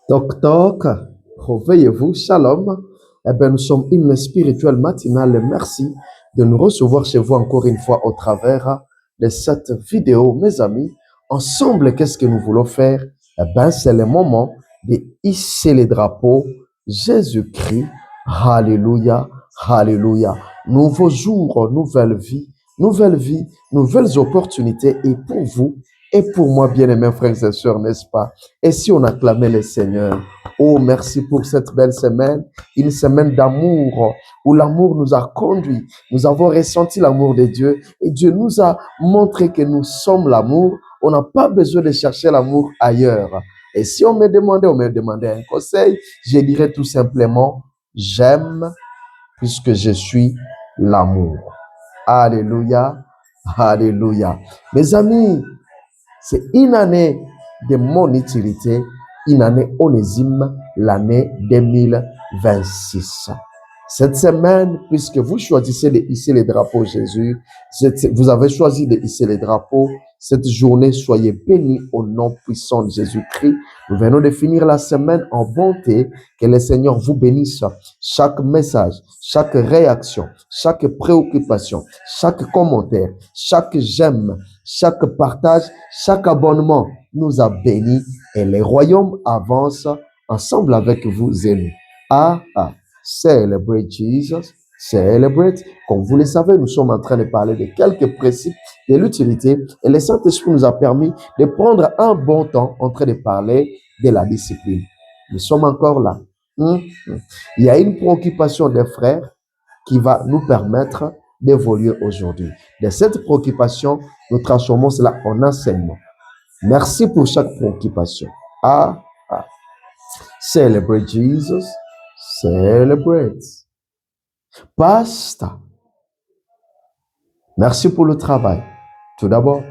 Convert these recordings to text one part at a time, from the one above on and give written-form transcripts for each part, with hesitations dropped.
Toc toc, réveillez-vous, shalom. Eh bien, nous sommes hymne spirituel matinal. Merci de nous recevoir chez vous encore une fois au travers de cette vidéo, mes amis. Ensemble, qu'est-ce que nous voulons faire? Eh bien, c'est le moment de hisser les drapeaux. Jésus-Christ, Alléluia, Alléluia. Nouveau jour, nouvelle vie, nouvelles opportunités. Et pour vous et pour moi, bien-aimés frères et sœurs, n'est-ce pas? Et si on acclamait le Seigneur? Oh, merci pour cette belle semaine, une semaine d'amour, où l'amour nous a conduits. Nous avons ressenti l'amour de Dieu et Dieu nous a montré que nous sommes l'amour. On n'a pas besoin de chercher l'amour ailleurs. Et si on me demandait un conseil, je dirais tout simplement, j'aime puisque je suis l'amour. Alléluia, alléluia. Mes amis, c'est une année de mon utilité, une année onésime, l'année 2026. Cette semaine, puisque vous choisissez de hisser les drapeaux Jésus, vous avez choisi de hisser les drapeaux, cette journée, soyez bénis au nom puissant de Jésus-Christ. Nous venons de finir la semaine en bonté. Que le Seigneur vous bénisse. Chaque message, chaque réaction, chaque préoccupation, chaque commentaire, chaque j'aime, chaque partage, chaque abonnement nous a bénis et le royaume avance ensemble avec vous et nous. Celebrate Jesus, celebrate. Comme vous le savez, nous sommes en train de parler de quelques principes de l'utilité et le Saint-Esprit nous a permis de prendre un bon temps en train de parler de la discipline. Nous sommes encore là. Il y a une préoccupation des frères qui va nous permettre d'évoluer aujourd'hui. De cette préoccupation, nous transformons cela en enseignement. Merci pour chaque préoccupation. Ah. Celebrate Jesus. Celebrate. Pasteur, merci pour le travail. Tout d'abord,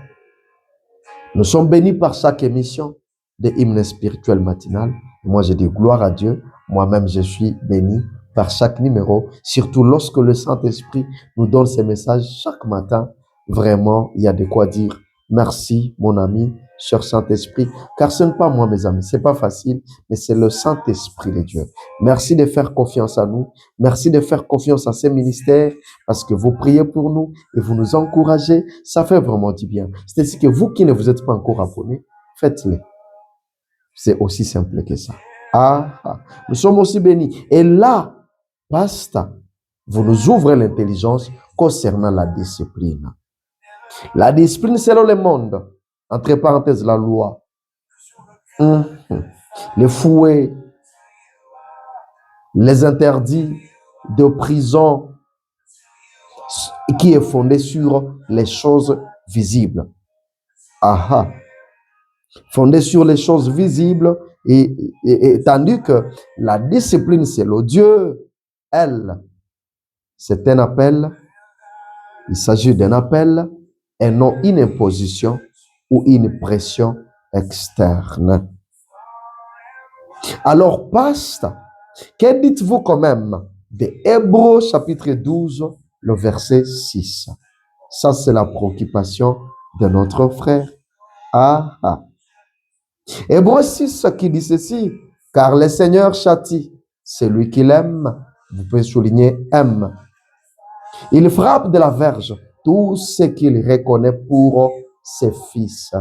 nous sommes bénis par chaque émission de hymne spirituel matinal. Moi, je dis gloire à Dieu. Moi-même, je suis béni par chaque numéro, surtout lorsque le Saint-Esprit nous donne ces messages chaque matin. Vraiment, il y a de quoi dire. Merci, mon ami, cher Saint-Esprit, car ce n'est pas moi, mes amis, c'est pas facile, mais c'est le Saint-Esprit de Dieu. Merci de faire confiance à nous. Merci de faire confiance à ces ministères parce que vous priez pour nous et vous nous encouragez. Ça fait vraiment du bien. C'est ainsi que vous qui ne vous êtes pas encore abonnés, faites-le. C'est aussi simple que ça. Nous sommes aussi bénis. Et là, pasteur, vous nous ouvrez l'intelligence concernant la discipline. La discipline selon le monde, entre parenthèses, la loi. Les fouets, les interdits de prison qui est fondé sur les choses visibles. Fondé sur les choses visibles et tandis que la discipline, c'est le Dieu, elle, c'est un appel, il s'agit d'un appel et non une imposition ou une pression externe. Alors, pasteur, que dites-vous quand même de Hébreux chapitre 12, le verset 6? Ça, c'est la préoccupation de notre frère. Hébreux 6 qui dit ceci, car le Seigneur châtie celui qui l'aime. Vous pouvez souligner aime. Il frappe de la verge tout ce qu'il reconnaît pour ses fils.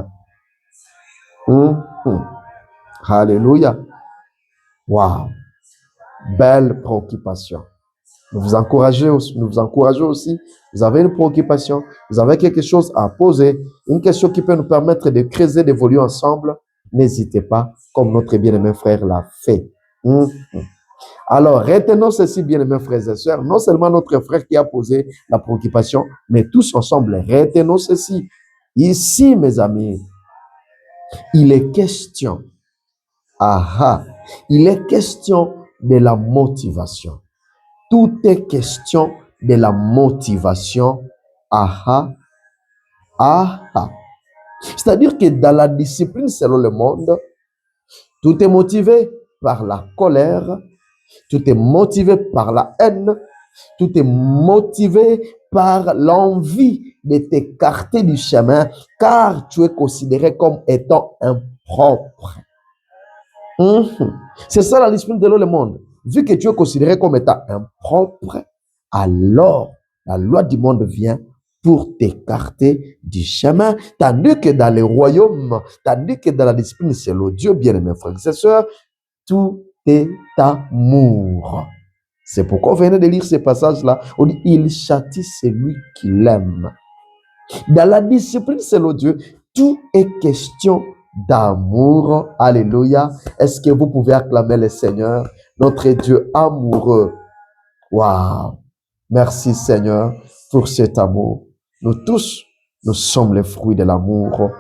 Alléluia. Wow. Belle préoccupation. Nous vous encourageons aussi. Vous avez une préoccupation, vous avez quelque chose à poser, une question qui peut nous permettre de creuser, d'évoluer ensemble. N'hésitez pas, comme notre bien-aimé frère l'a fait. Alors, retenons ceci, bien-aimés frères et sœurs, non seulement notre frère qui a posé la préoccupation, mais tous ensemble, retenons ceci. Ici, mes amis, il est question, il est question de la motivation. Tout est question de la motivation. C'est-à-dire que dans la discipline selon le monde, tout est motivé par la colère, tout est motivé par la haine, tout est motivé par l'envie de t'écarter du chemin, car tu es considéré comme étant impropre. Mhm. C'est ça la discipline de le monde. Vu que tu es considéré comme étant impropre, alors la loi du monde vient pour t'écarter du chemin. Tandis que dans les royaumes, tandis que dans la discipline, c'est le Dieu, bien aimés frères et sœurs, tout est amour. C'est pourquoi on venait de lire ces passages-là. On dit, il châtie celui qui l'aime. Dans la discipline, c'est le Dieu. Tout est question d'amour. Alléluia. Est-ce que vous pouvez acclamer le Seigneur, notre Dieu amoureux? Waouh. Merci Seigneur pour cet amour. Nous tous, nous sommes les fruits de l'amour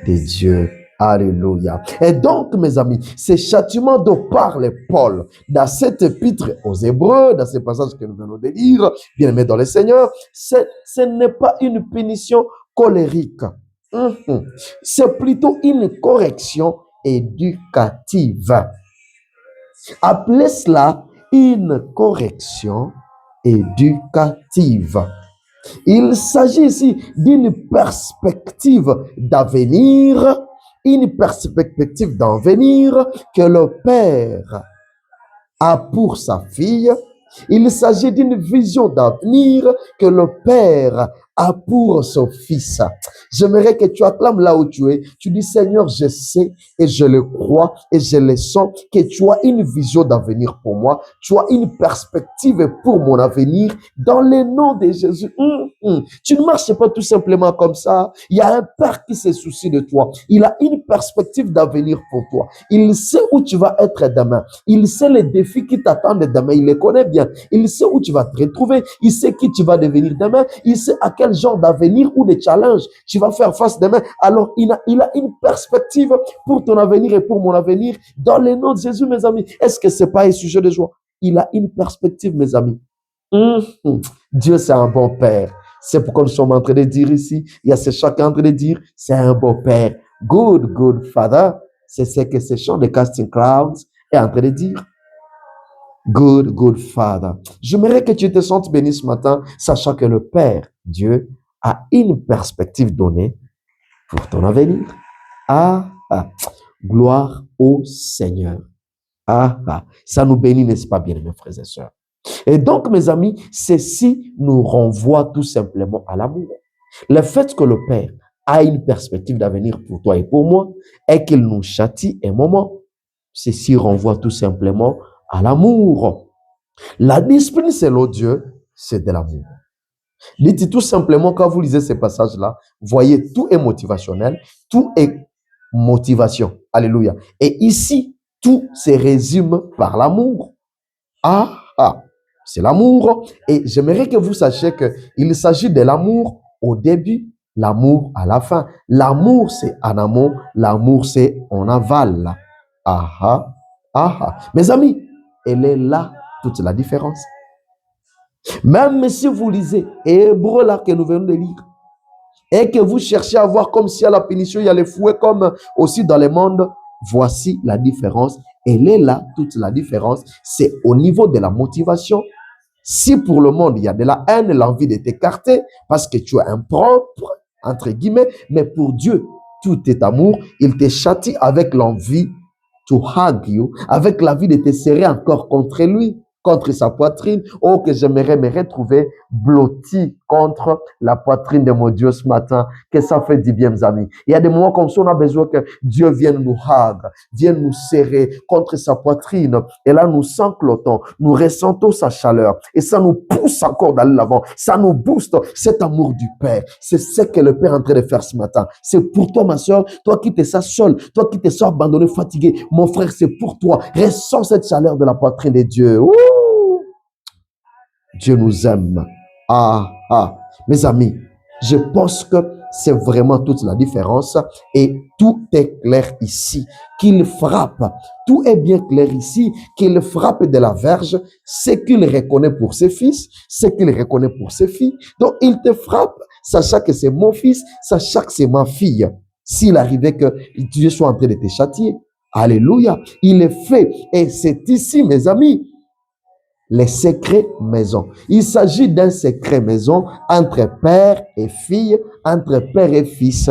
de Dieu. Alléluia. Et donc, mes amis, ces châtiments dont parle Paul dans cet épître aux Hébreux, dans ces passages que nous venons de lire, bien aimés dans le Seigneur, ce n'est pas une punition colérique. C'est plutôt une correction éducative. Appelez cela une correction éducative. Il s'agit ici d'une perspective d'avenir, que le père a pour sa fille. Il s'agit d'une vision d'avenir que le père a pour son fils. J'aimerais que tu acclames là où tu es. Tu dis, Seigneur, je sais et je le crois et je le sens que tu as une vision d'avenir pour moi. Tu as une perspective pour mon avenir dans le nom de Jésus. Tu ne marches pas tout simplement comme ça. Il y a un père qui se soucie de toi. Il a une perspective d'avenir pour toi. Il sait où tu vas être demain. Il sait les défis qui t'attendent demain. Il les connaît bien. Il sait où tu vas te retrouver. Il sait qui tu vas devenir demain. Il sait à quel genre d'avenir ou de challenge tu vas faire face demain. Alors, il a une perspective pour ton avenir et pour mon avenir. Dans le nom de Jésus, mes amis, est-ce que c'est pas un sujet de joie? Il a une perspective, mes amis. Dieu, c'est un bon père. C'est pourquoi nous sommes en train de dire ici, il y a ce chacun en train de dire, c'est un bon père. Good, good father. C'est ce que ce chant de Casting Clouds est en train de dire. Good, good father. J'aimerais que tu te sentes béni ce matin, sachant que le Père, Dieu, a une perspective donnée pour ton avenir. Gloire au Seigneur. Ça nous bénit, n'est-ce pas, bien, mes frères et sœurs? Et donc, mes amis, ceci nous renvoie tout simplement à l'amour. Le fait que le Père a une perspective d'avenir pour toi et pour moi, et qu'il nous châtie un moment, ceci renvoie tout simplement à l'amour. La discipline, c'est l'odieux, c'est de l'amour. Dites tout simplement, quand vous lisez ces passages-là, voyez, tout est motivationnel, tout est motivation. Alléluia. Et ici, tout se résume par l'amour. C'est l'amour. Et j'aimerais que vous sachiez qu'il s'agit de l'amour au début, l'amour à la fin. L'amour, c'est en amont, l'amour, c'est en aval. Mes amis, elle est là toute la différence. Même si vous lisez Hébreux là que nous venons de lire et que vous cherchez à voir comme si à la punition il y a les fouets comme aussi dans le monde, voici la différence. Elle est là toute la différence. C'est au niveau de la motivation. Si pour le monde il y a de la haine, l'envie de t'écarter parce que tu es impropre, entre guillemets, mais pour Dieu, tout est amour. Il te châtie avec l'envie to hug you, avec l'envie de te serrer encore contre lui, contre sa poitrine. Oh, que j'aimerais me retrouver blotti contre la poitrine de mon Dieu ce matin. Que ça fait du bien, mes amis. Il y a des moments comme ça, on a besoin que Dieu vienne nous hug, vienne nous serrer contre sa poitrine. Et là, nous s'enclotons, nous ressentons sa chaleur. Et ça nous pousse encore d'aller l'avant. Ça nous booste cet amour du Père. C'est ce que le Père est en train de faire ce matin. C'est pour toi, ma soeur, toi qui te sens seul, toi qui te sens abandonné, fatigué. Mon frère, c'est pour toi. Ressens cette chaleur de la poitrine de Dieu. Ouh! Dieu nous aime. Mes amis, je pense que c'est vraiment toute la différence et tout est clair ici. Qu'il frappe, tout est bien clair ici, qu'il frappe de la verge, ce qu'il reconnaît pour ses fils, ce qu'il reconnaît pour ses filles. Donc, il te frappe, sachant que c'est mon fils, sachant que c'est ma fille. S'il arrivait que Dieu soit en train de te châtier, alléluia, il est fait. Et c'est ici, mes amis, les secrets maison. Il s'agit d'un secret maison entre père et fille, entre père et fils.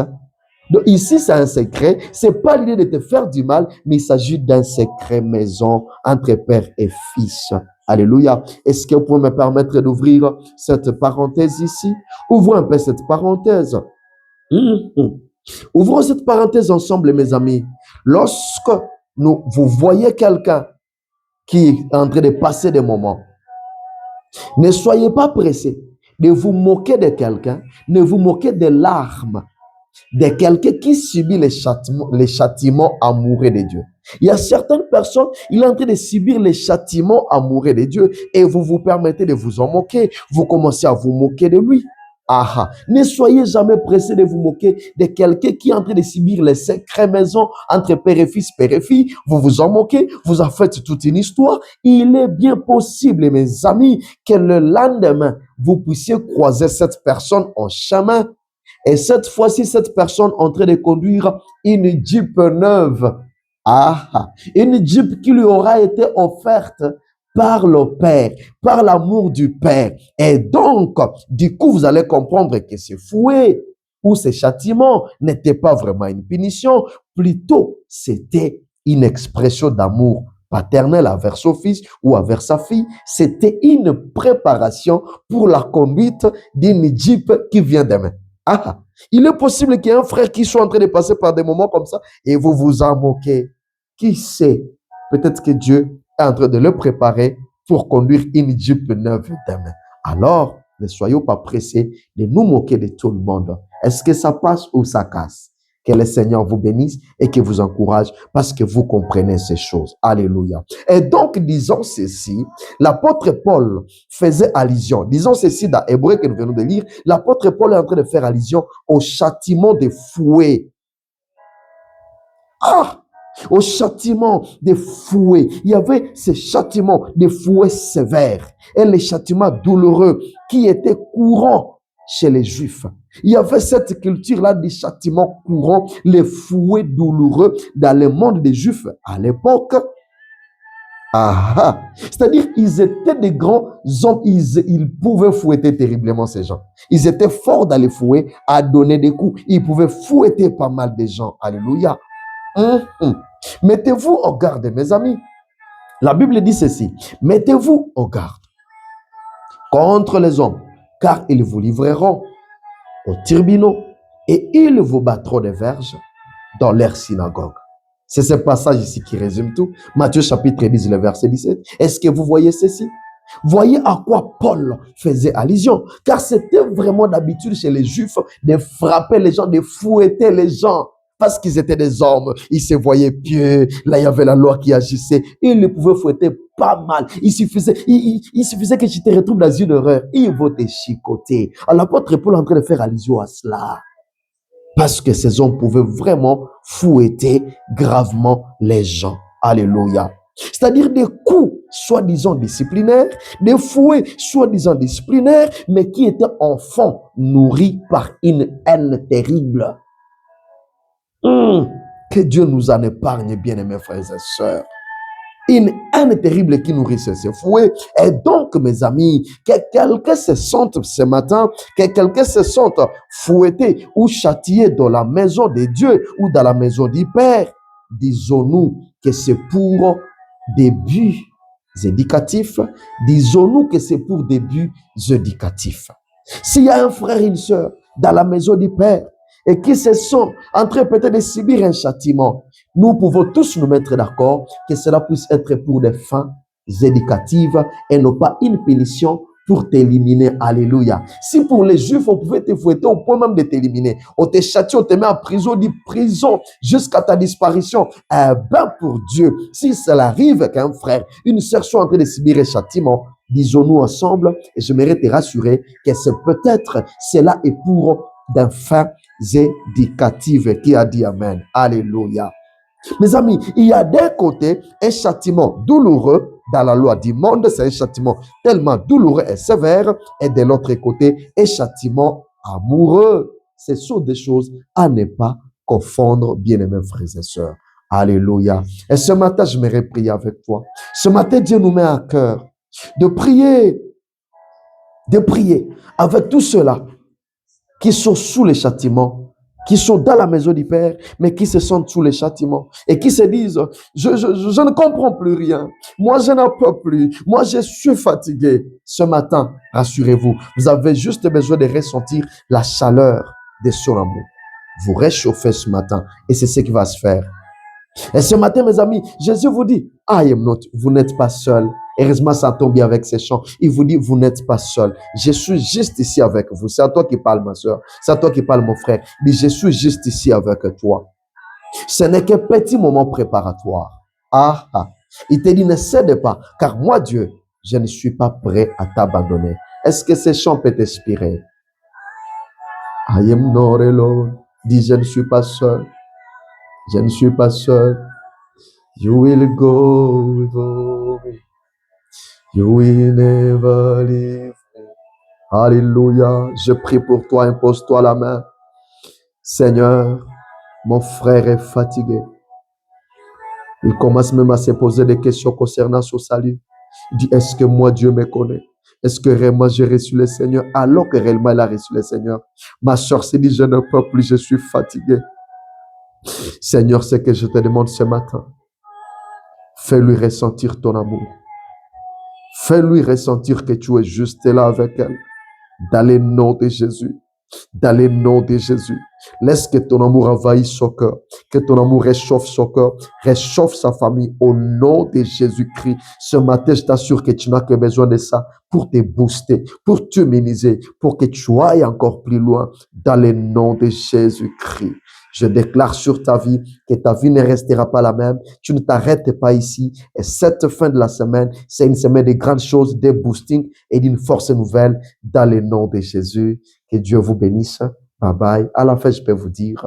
Donc ici, c'est un secret. C'est pas l'idée de te faire du mal, mais il s'agit d'un secret maison entre père et fils. Alléluia. Est-ce que vous pouvez me permettre d'ouvrir cette parenthèse ici? Ouvrons un peu cette parenthèse. Mhm. Ouvrons cette parenthèse ensemble, mes amis. Lorsque vous voyez quelqu'un qui est en train de passer des moments, ne soyez pas pressés de vous moquer de quelqu'un, ne vous moquez des larmes de quelqu'un qui subit les châtiments amoureux de Dieu. Il y a certaines personnes, il est en train de subir les châtiments amoureux de Dieu et vous vous permettez de vous en moquer. Vous commencez à vous moquer de lui. Ah, ne soyez jamais pressé de vous moquer de quelqu'un qui est en train de subir les secrets maison entre père et fils, père et fille. Vous vous en moquez, vous en faites toute une histoire. Il est bien possible, mes amis, que le lendemain, vous puissiez croiser cette personne en chemin. Et cette fois-ci, cette personne est en train de conduire une Jeep neuve. Ah, une Jeep qui lui aura été offerte par le Père, par l'amour du Père. Et donc, du coup, vous allez comprendre que ce fouet ou ce châtiment n'était pas vraiment une punition, plutôt c'était une expression d'amour paternel envers son fils ou envers sa fille. C'était une préparation pour la conduite d'une Jeep qui vient demain. Ah, il est possible qu'il y ait un frère qui soit en train de passer par des moments comme ça et vous vous en moquez. Qui sait? Peut-être que Dieu est en train de le préparer pour conduire une Jeep neuve demain. Alors, ne soyons pas pressés de nous moquer de tout le monde. Est-ce que ça passe ou ça casse? Que le Seigneur vous bénisse et que vous encourage parce que vous comprenez ces choses. Alléluia. Et donc, disons ceci, l'apôtre Paul faisait allusion. Disons ceci dans Hébreu que nous venons de lire. L'apôtre Paul est en train de faire allusion au châtiment des fouets. Ah! Au châtiment des fouets. Il y avait ce châtiment des fouets sévères et les châtiments douloureux qui étaient courants chez les Juifs. Il y avait cette culture-là des châtiments courants, les fouets douloureux dans le monde des Juifs à l'époque. Ah, c'est-à-dire ils étaient des grands hommes, ils pouvaient fouetter terriblement ces gens. Ils étaient forts dans les fouets à donner des coups. Ils pouvaient fouetter pas mal de gens. Alléluia. Mettez-vous en garde, mes amis. La Bible dit ceci. Mettez-vous en garde contre les hommes, car ils vous livreront aux tribunaux et ils vous battront des verges dans leur synagogue. C'est ce passage ici qui résume tout. Matthieu chapitre 10, le verset 17. Est-ce que vous voyez ceci? Voyez à quoi Paul faisait allusion. Car c'était vraiment d'habitude chez les Juifs de frapper les gens, de fouetter les gens. Parce qu'ils étaient des hommes, ils se voyaient pieux. Là, il y avait la loi qui agissait. Ils les pouvaient fouetter pas mal. Il suffisait que tu te retrouves dans une erreur. Ils vont te chicoter. Alors, l'apôtre Paul est en train de faire allusion à cela. Parce que ces hommes pouvaient vraiment fouetter gravement les gens. Alléluia. C'est-à-dire des coups, soi-disant disciplinaires, des fouets, soi-disant disciplinaires, mais qui étaient enfants nourris par une haine terrible. Que Dieu nous en épargne, bien-aimés frères et sœurs. Une haine terrible qui nourrissait ces fouets. Et donc, mes amis, que quelqu'un se sente ce matin, que quelqu'un se sente fouetté ou châtié dans la maison de Dieu ou dans la maison du Père, disons-nous que c'est pour des buts éducatifs. Disons-nous que c'est pour des buts éducatifs. S'il y a un frère et une sœur dans la maison du Père, et qui se sont en train peut-être de subir un châtiment, nous pouvons tous nous mettre d'accord que cela puisse être pour des fins éducatives et non pas une punition pour t'éliminer. Alléluia. Si pour les Juifs, on pouvait te fouetter au point même de t'éliminer, on te châtie, on te met en prison, dit prison jusqu'à ta disparition. Eh bien, pour Dieu, si cela arrive qu'un frère, une sœur soit en train de subir un châtiment, disons-nous ensemble, et je m'aimerais te rassurer que c'est peut-être cela est pour d'un fin éducative. Qui a dit Amen? Alléluia. Mes amis, il y a d'un côté un châtiment douloureux dans la loi du monde, c'est un châtiment tellement douloureux et sévère, et de l'autre côté, un châtiment amoureux. Ce sont des choses à ne pas confondre, bien-aimés frères et sœurs. Alléluia. Et ce matin, je m'aimerais prier avec toi. Ce matin, Dieu nous met à cœur de prier avec tous ceux-là qui sont sous les châtiments qui sont dans la maison du Père, mais qui se sentent sous les châtiments et qui se disent, je ne comprends plus rien. Moi, je n'en peux plus. Moi, je suis fatigué. Ce matin, rassurez-vous, vous avez juste besoin de ressentir la chaleur de son amour. Vous réchauffez ce matin et c'est ce qui va se faire. Et ce matin, mes amis, Jésus vous dit, I am not, vous n'êtes pas seul. Heureusement, ça tombe bien avec ces chants. Il vous dit, vous n'êtes pas seul. Je suis juste ici avec vous. C'est à toi qui parle, ma soeur. C'est à toi qui parle, mon frère. Il dit, je suis juste ici avec toi. Ce n'est qu'un petit moment préparatoire. Ah, ah. Il te dit, ne cède pas, car moi, Dieu, je ne suis pas prêt à t'abandonner. Est-ce que ces chants peuvent t'inspirer? I am not alone. Dis, je ne suis pas seul. Je ne suis pas seul. You will go with me. You will never leave me. Alléluia. Je prie pour toi, impose-toi la main. Seigneur, mon frère est fatigué. Il commence même à se poser des questions concernant son salut. Il dit, est-ce que moi, Dieu me connaît? Est-ce que réellement j'ai reçu le Seigneur? Alors que réellement il a reçu le Seigneur. Ma soeur s'est dit, je ne peux plus, je suis fatigué. Seigneur, c'est que je te demande ce matin. Fais-lui ressentir ton amour. Fais-lui ressentir que tu es juste là avec elle. Dans le nom de Jésus. Dans le nom de Jésus. Laisse que ton amour envahisse son cœur. Que ton amour réchauffe son cœur. Réchauffe sa famille au nom de Jésus-Christ. Ce matin, je t'assure que tu n'as que besoin de ça pour te booster, pour t'humaniser, pour que tu ailles encore plus loin. Dans le nom de Jésus-Christ. Je déclare sur ta vie que ta vie ne restera pas la même. Tu ne t'arrêtes pas ici. Et cette fin de la semaine, c'est une semaine de grandes choses, de boosting et d'une force nouvelle dans le nom de Jésus. Que Dieu vous bénisse. Bye bye. À la fin, je peux vous dire